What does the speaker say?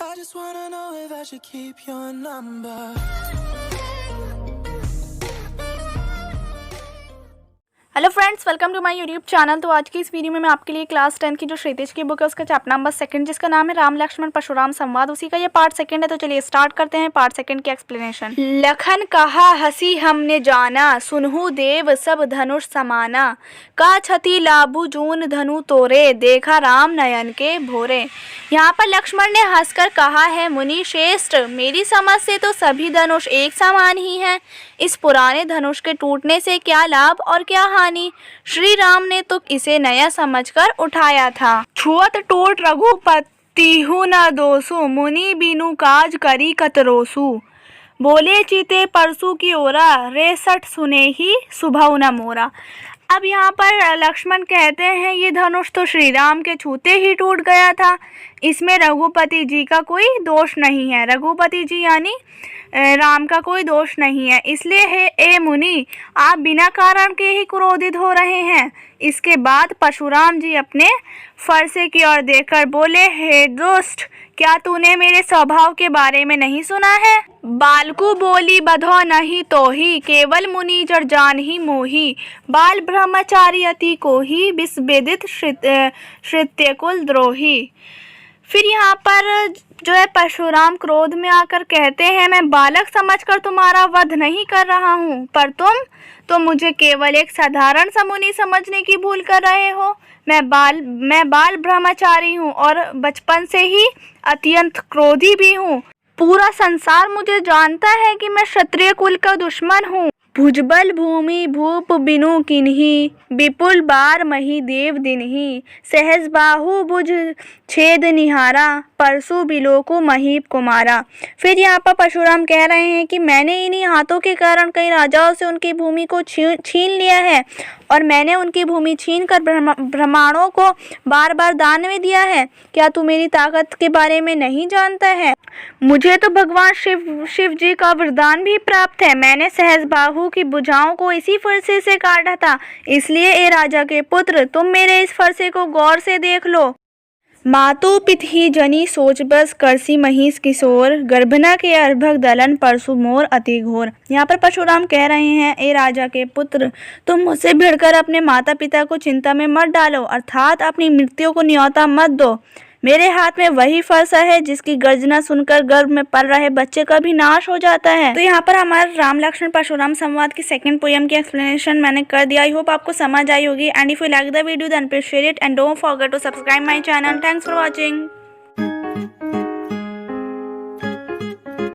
I just wanna know if I should keep your number. Hello friends, welcome to my YouTube channel. तो आज की इस video में मैं आपके लिए क्लास 10 की जो क्षितिज की बुक है उसका चैप्टर नंबर 2 जिसका नाम है राम लक्ष्मण परशुराम संवाद, उसी का ये पार्ट 2 है। तो चलिए स्टार्ट करते हैं पार्ट 2 की एक्सप्लेनेशन। लखन कहा हंसी हमने जाना, सुनहु देव सब धनुष समाना, का छति लाभु जून धनु तोरे, देखा राम नयन के भोरे। यहाँ पर लक्ष्मण ने हंसकर कहा है, मुनि श्रेष्ठ, मेरी समझ से तो सभी धनुष एक समान ही हैं। इस पुराने धनुष के टूटने से क्या लाभ और क्या हानि। श्री राम ने तो इसे नया समझकर उठाया था। छुअत टूट रघुपति हूँ न दोसु, मुनि बिनु काज करी कतरोसु, बोले चीते परसु की ओरा, रे सठ सुने ही सुभव न मोरा। अब यहाँ पर लक्ष्मण कहते हैं ये धनुष तो श्री राम के छूते ही टूट गया था, इसमें रघुपति जी का कोई दोष नहीं है। रघुपति जी यानी राम का कोई दोष नहीं है, इसलिए हे ए मुनि, आप बिना कारण के ही क्रोधित हो रहे हैं। इसके बाद परशुराम जी अपने फरसे की ओर देखकर बोले, हे दुष्ट, क्या तूने मेरे स्वभाव के बारे में नहीं सुना है। बालकु बोली बधो नहीं तो ही, केवल मुनि जड़ जान ही मोही, बाल ब्रह्मचारी अति को ही, विस्वेदित श्रित्य कुल द्रोही। फिर यहाँ पर जो है परशुराम क्रोध में आकर कहते हैं, मैं बालक समझकर तुम्हारा वध नहीं कर रहा हूँ, पर तुम तो मुझे केवल एक साधारण सा मुनि समझने की भूल कर रहे हो। मैं बाल ब्रह्मचारी हूँ और बचपन से ही अत्यंत क्रोधी भी हूँ। पूरा संसार मुझे जानता है कि मैं क्षत्रिय कुल का दुश्मन हूँ। भुजबल भूमि भूप बिनु किन्ही, विपुल बार मही देव दिनही, सहज बाहु भुज छेद निहारा, परसु बिलोकु महीप कुमारा। फिर यहाँ पर परशुराम कह रहे हैं कि मैंने इन्हीं हाथों के कारण कई राजाओं से उनकी भूमि को छीन लिया है, और मैंने उनकी भूमि छीन कर ब्राह्मणों को बार बार दान में दिया है। क्या तू मेरी ताकत के बारे में नहीं जानता है। मुझे तो भगवान शिव जी का वरदान भी प्राप्त है। मैंने सहज बाहु की भुजाओं को इसी फरसे से काटा था। इसलिए ए राजा के पुत्र, तुम मेरे इस फरसे को गौर से देख लो। मातु पितहि जनी सोच बस, करसी महिष किशोर, गर्भना के अर्भक दलन, परसु मोर अति घोर। यहाँ पर परशुराम कह रहे हैं, ए राजा के पुत्र, तुम मुझसे भिड़कर अपने माता पिता को चिंता में मत डालो, अर्थात अपनी मृत्यु को न्योता मत दो। मेरे हाथ में वही फरसा है जिसकी गर्जना सुनकर गर्भ में पल रहे बच्चे का भी नाश हो जाता है। तो यहाँ पर हमारा राम लक्ष्मण परशुराम संवाद की 2nd पोयम की एक्सप्लेनेशन मैंने कर दिया। आई होप आपको समझ आई होगी। And if you like the video then please share it and don't forget to subscribe my channel. Thanks for watching.